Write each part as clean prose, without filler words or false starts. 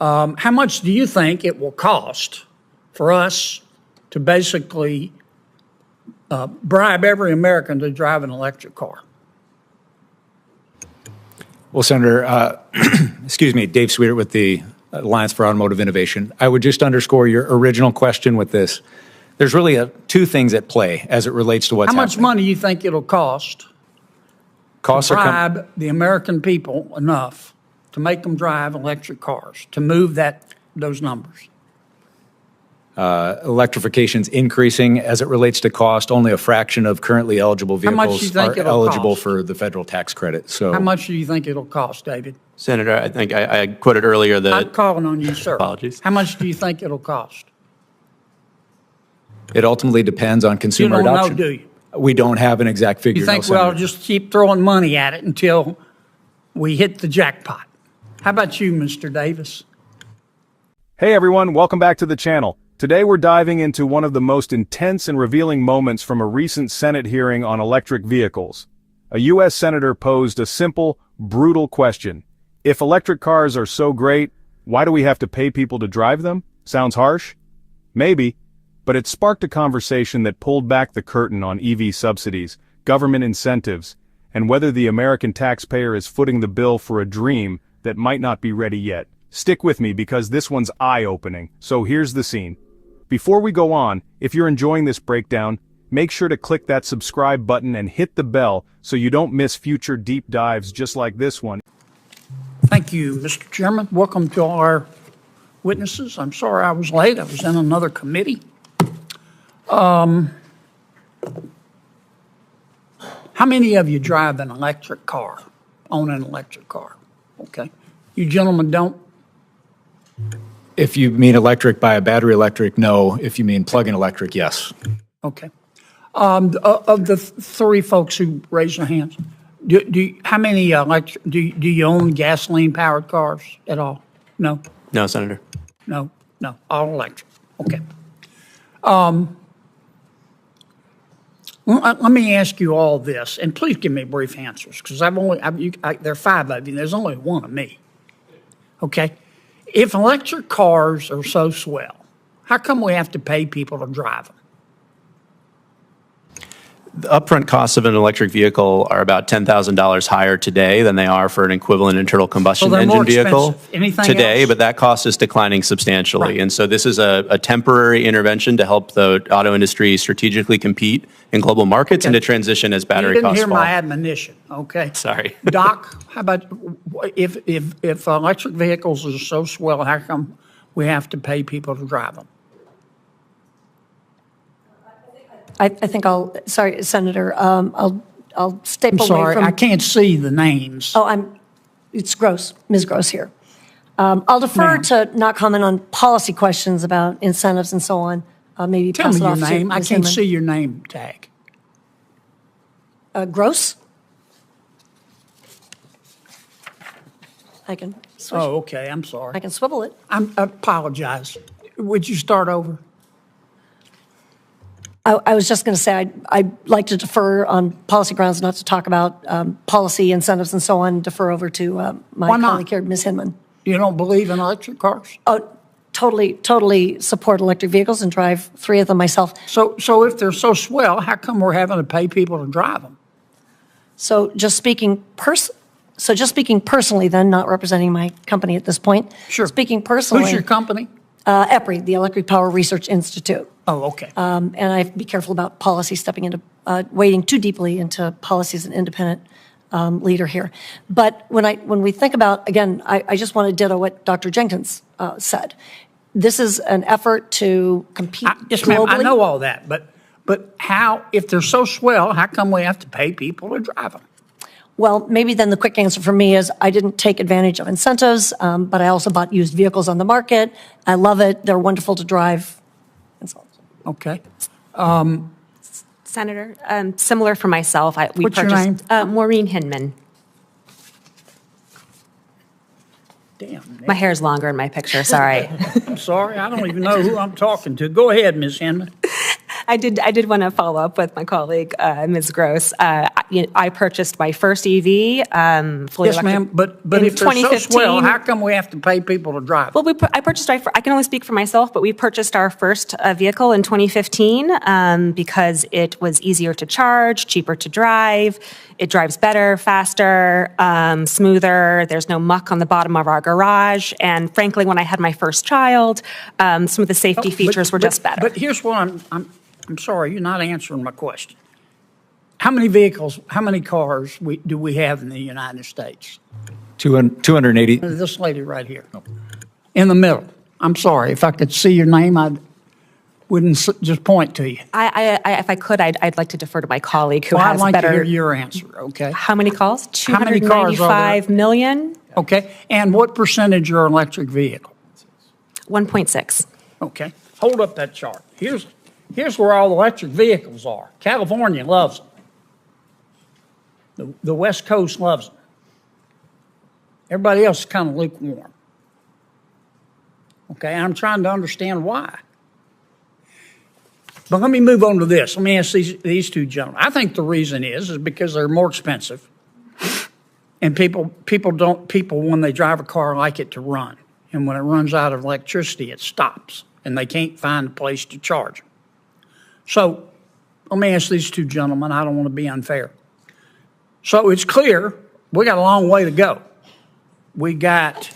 How much do you think it will cost for us to basically bribe every American to drive an electric car? Well, Senator, excuse me, Dave Sweeter with the Alliance for Automotive Innovation. I would just underscore your original question with this. There's really two things at play as it relates to what's happening. How much money do you think it'll cost to bribe the American people enough to make them drive electric cars, to move those numbers? Electrification's increasing as it relates to cost. Only a fraction of currently eligible vehicles are eligible for the federal tax credit. So, how much do you think it'll cost, David? Senator, I think I quoted earlier that... I'm calling on you, sir. Apologies. How much do you think it'll cost? It ultimately depends on consumer adoption. You don't know, do you? We don't have an exact figure. You think we'll just keep throwing money at it until we hit the jackpot? How about you, Mr. Davis? Hey everyone, welcome back to the channel. Today we're diving into one of the most intense and revealing moments from a recent Senate hearing on electric vehicles. A U.S. Senator posed a simple, brutal question. If electric cars are so great, why do we have to pay people to drive them? Sounds harsh? Maybe, but it sparked a conversation that pulled back the curtain on EV subsidies, government incentives, and whether the American taxpayer is footing the bill for a dream that might not be ready yet. Stick with me because this one's eye-opening, so here's the scene. Before we go on, if you're enjoying this breakdown, make sure to click that subscribe button and hit the bell so you don't miss future deep dives just like this one. Thank you, Mr. Chairman. Welcome to all our witnesses. I'm sorry I was late. I was in another committee. How many of you drive an electric car, own an electric car? Okay. You gentlemen don't? If you mean electric by a battery electric, no. If you mean plug-in electric, yes. Okay. Of the three folks who raised their hands, how many do you own gasoline-powered cars at all? No? No, Senator. No, all electric. Okay. Let me ask you all this, and please give me brief answers, because there are five of you, there's only one of me. Okay? If electric cars are so swell, how come we have to pay people to drive them? The upfront costs of an electric vehicle are about $10,000 higher today than they are for an equivalent internal combustion engine vehicle today, but that cost is declining substantially. Right. And so this is a temporary intervention to help the auto industry strategically compete in global markets and to transition as battery costs fall. You didn't hear my admonition, okay? Sorry. Doc, how about if electric vehicles are so swell, how come we have to pay people to drive them? I think sorry, Senator, I'll step away from. I'm sorry, I can't see the names. Oh, it's Gross, Ms. Gross here. I'll defer to not comment on policy questions about incentives and so on. Maybe Tell me your name. I can't see your name tag. Gross? I can switch. Oh, okay, I'm sorry. I can swivel it. I apologize. Would you start over? I was just going to say I'd like to defer on policy grounds, not to talk about policy incentives and so on, defer over to my colleague here, Ms. Hinman. You don't believe in electric cars? Oh, totally support electric vehicles and drive 3 of them myself. So if they're so swell, how come we're having to pay people to drive them? So just speaking personally then, not representing my company at this point. Sure. Speaking personally. Who's your company? EPRI, the Electric Power Research Institute. Oh, okay. And I have to be careful about policy stepping into, wading too deeply into policy as an independent leader here. But when we think about, again, I just want to ditto what Dr. Jenkins said. This is an effort to compete yes, globally. ma'am, I know all that, but how, if they're so swell, how come we have to pay people to drive them? Well, maybe then the quick answer for me is I didn't take advantage of incentives, but I also bought used vehicles on the market. I love it. They're wonderful to drive. And so on. Okay. Senator, similar for myself. What's your name? Maureen Hinman. Damn. My hair's longer in my picture, sorry. I'm sorry. I don't even know who I'm talking to. Go ahead, Ms. Hinman. I did want to follow up with my colleague, Ms. Gross. I purchased my first EV, fully Yes, electric. ma'am, but in if they're so 2015. swell, how come we have to pay people to drive? Well, I can only speak for myself, but we purchased our first vehicle in 2015 because it was easier to charge, cheaper to drive. It drives better, faster, smoother. There's no muck on the bottom of our garage. And frankly, when I had my first child, some of the safety features were just better. But here's what I'm sorry, you're not answering my question. How many vehicles, how many cars do we have in the United States? 280. This lady right here, in the middle. I'm sorry, if I could see your name, I wouldn't just point to you. If I could, I'd like to defer to my colleague who has I'd like better. to hear your answer, okay? How many calls? How many cars are there? 295 million? Okay, and what percentage are electric vehicles? 1.6. Okay, hold up that chart. Here's where all electric vehicles are. California loves them. The West Coast loves them. Everybody else is kind of lukewarm. Okay, I'm trying to understand why. But let me move on to this. Let me ask these two gentlemen. I think the reason is because they're more expensive, and people when they drive a car like it to run, and when it runs out of electricity, it stops, and they can't find a place to charge. So let me ask these two gentlemen. I don't want to be unfair. So it's clear we got a long way to go. We got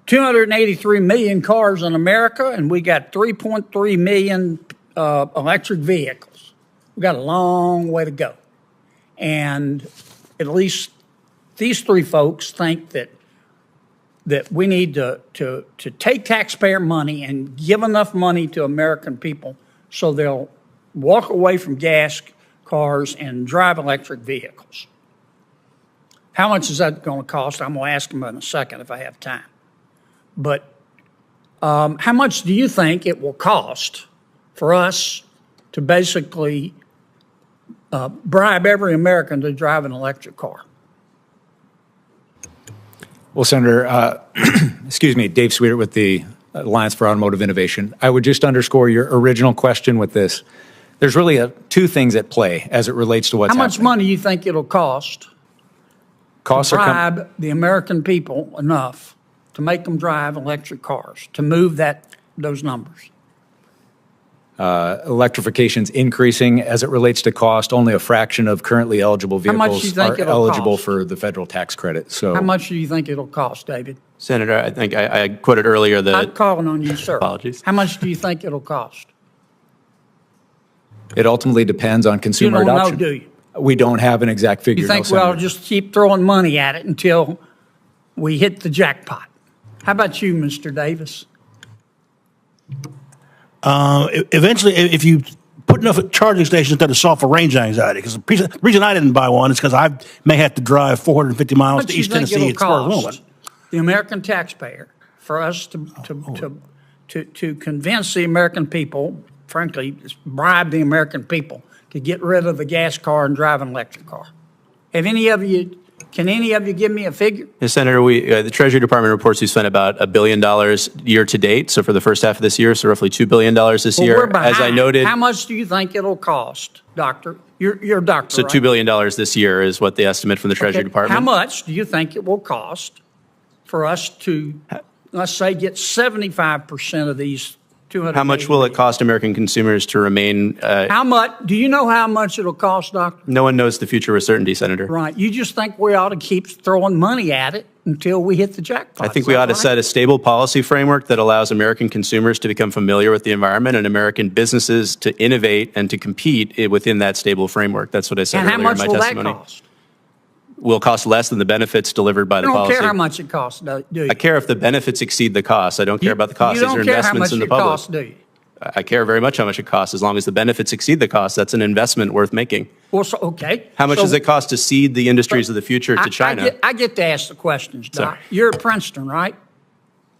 283 million cars in America, and we got 3.3 million electric vehicles. We got a long way to go. And at least these three folks think that we need to take taxpayer money and give enough money to American people so they'll walk away from gas cars and drive electric vehicles. How much is that going to cost? I'm going to ask them in a second if I have time. But how much do you think it will cost for us to basically bribe every American to drive an electric car? Well, Senator, excuse me, Dave Sweeter with the Alliance for Automotive Innovation. I would just underscore your original question with this. There's really two things at play as it relates to what's happening. How much money do you think it'll cost to bribe the American people enough to make them drive electric cars, to move those numbers? Electrification's increasing as it relates to cost. Only a fraction of currently eligible vehicles are eligible for the federal tax credit. So, how much do you think it'll cost, David? Senator, I think I quoted earlier that. I'm calling on you, sir. Apologies. How much do you think it'll cost? It ultimately depends on consumer adoption. You don't know, do you? We don't have an exact figure. You think we'll just keep throwing money at it until we hit the jackpot? How about you, Mr. Davis? Eventually, if you put enough charging stations there to solve for range anxiety, because the reason I didn't buy one is because I may have to drive 450 miles to East Tennessee at spur of the moment. The American taxpayer, for us to convince the American people, frankly, bribe the American people to get rid of the gas car and drive an electric car. Can any of you give me a figure? Yes, Senator, the Treasury Department reports we spent about $1 billion year to date. So for the first half of this year, so roughly $2 billion this year. We're behind. As I noted, how much do you think it'll cost, Doctor? You're a doctor, so right? $2 billion this year is what the estimate from the Treasury Department. How much do you think it will cost for us to, let's say, get 75% of these 200? How much will it cost American consumers to remain? How much? Do you know how much it'll cost, Doctor? No one knows the future with certainty, Senator. Right. You just think we ought to keep throwing money at it until we hit the jackpot. I think we ought to set a stable policy framework that allows American consumers to become familiar with the environment and American businesses to innovate and to compete within that stable framework. That's what I said earlier in my testimony. And how much will that cost? Will cost less than the benefits delivered by the policy. You don't care how much it costs, do you? I care if the benefits exceed the costs. I don't care about the costs. You don't These are care investments how much in the it public. costs, do you? I care very much how much it costs. As long as the benefits exceed the costs, that's an investment worth making. Well, so, okay. How much does it cost to seed the industries of the future to China? I get to ask the questions, Doc. Sorry. You're at Princeton, right?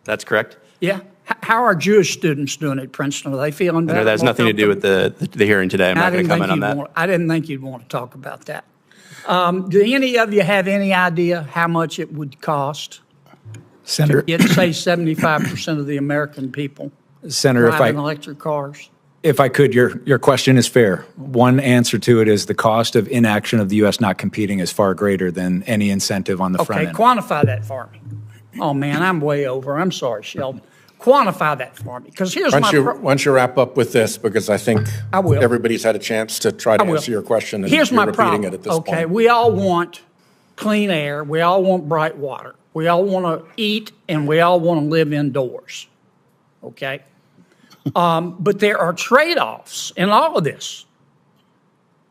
That's correct. Yeah. How are Jewish students doing at Princeton? Are they feeling better? That has nothing to do with the hearing today. I'm not going to comment on that. I didn't think you'd want to talk about that. Do any of you have any idea how much it would cost Senator, to get, say, 75% of the American people Senator, driving electric cars? If I could, your question is fair. One answer to it is the cost of inaction of the U.S. not competing is far greater than any incentive on the front end. Okay, quantify that for me. Oh, man, I'm way over. I'm sorry, Sheldon. Quantify that for me, because here's Why don't you wrap up with this, because I think I will. Everybody's had a chance to try to answer your question, and here's you're my repeating problem. it at this Okay, point. we all want clean air. We all want bright water. We all want to eat, and we all want to live indoors. Okay? But there are trade-offs in all of this.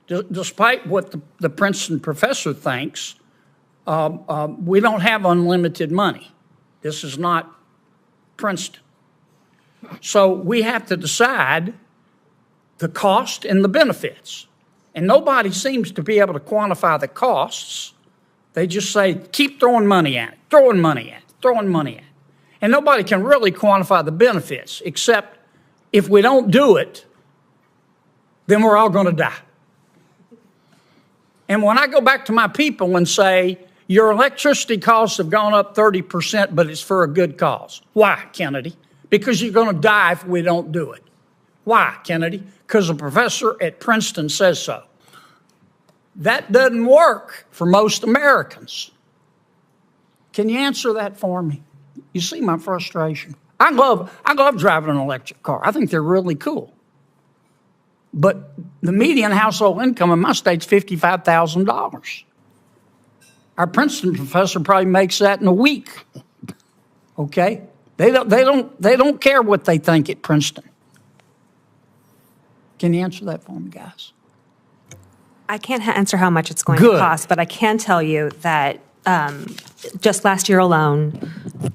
Despite what the Princeton professor thinks, we don't have unlimited money. This is not Princeton. So we have to decide the cost and the benefits. And nobody seems to be able to quantify the costs. They just say, keep throwing money at it, throwing money at it, throwing money at it. And nobody can really quantify the benefits, except if we don't do it, then we're all going to die. And when I go back to my people and say, your electricity costs have gone up 30%, but it's for a good cause. Why, Kennedy? Because you're going to die if we don't do it. Why, Kennedy? Because a professor at Princeton says so. That doesn't work for most Americans. Can you answer that for me? You see my frustration. I love driving an electric car. I think they're really cool. But the median household income in my state's $55,000. Our Princeton professor probably makes that in a week. Okay? They don't care what they think at Princeton. Can you answer that for me, guys? I can't answer how much it's going to cost, but I can tell you that just last year alone,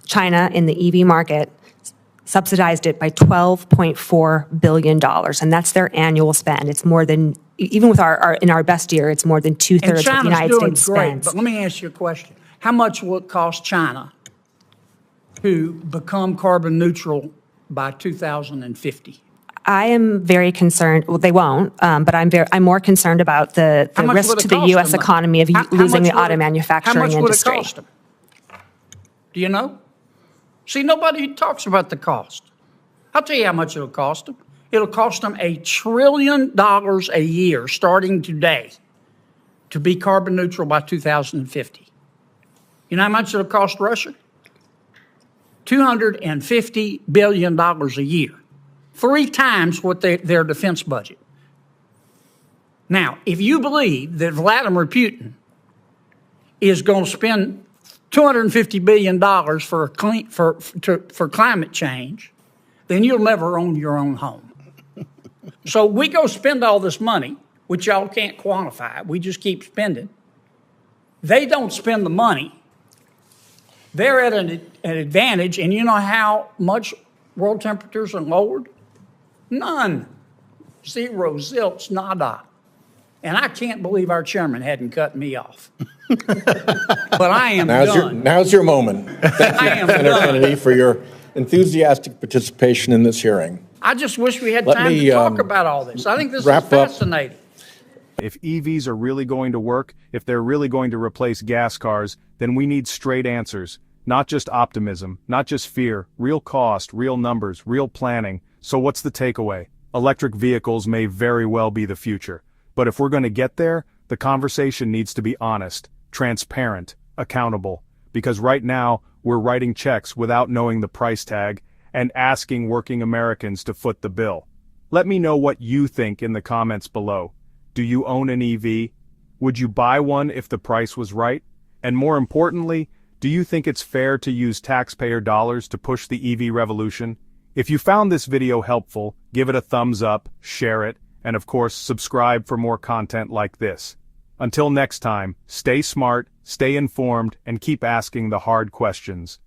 China in the EV market subsidized it by $12.4 billion, and that's their annual spend. It's more than, even with in our best year, it's more than two-thirds of the United States spends. But let me ask you a question. How much will it cost China to become carbon neutral by 2050? I am very concerned. Well, they won't, but I'm more concerned about the risk to the U.S. economy of losing the auto manufacturing industry. How much would it cost them? Do you know? See, nobody talks about the cost. I'll tell you how much it'll cost them. It'll cost them $1 trillion a year starting today to be carbon neutral by 2050. You know how much it'll cost Russia? $250 billion a year. 3 times what their defense budget. Now, if you believe that Vladimir Putin is going to spend $250 billion for climate change, then you'll never own your own home. So we go spend all this money, which y'all can't quantify. We just keep spending. They don't spend the money. They're at an advantage, and you know how much world temperatures are lowered? None. Zero, zilch, nada. And I can't believe our chairman hadn't cut me off. But I am done. Now's your moment. Thank you, Senator Kennedy, for your enthusiastic participation in this hearing. I just wish we had time to talk about all this. I think this is fascinating. If EVs are really going to work, if they're really going to replace gas cars, then we need straight answers. Not just optimism, not just fear, real cost, real numbers, real planning. So what's the takeaway? Electric vehicles may very well be the future. But if we're going to get there, the conversation needs to be honest, transparent, accountable. Because right now, we're writing checks without knowing the price tag and asking working Americans to foot the bill. Let me know what you think in the comments below. Do you own an EV? Would you buy one if the price was right? And more importantly, do you think it's fair to use taxpayer dollars to push the EV revolution? If you found this video helpful, give it a thumbs up, share it, and of course, subscribe for more content like this. Until next time, stay smart, stay informed, and keep asking the hard questions.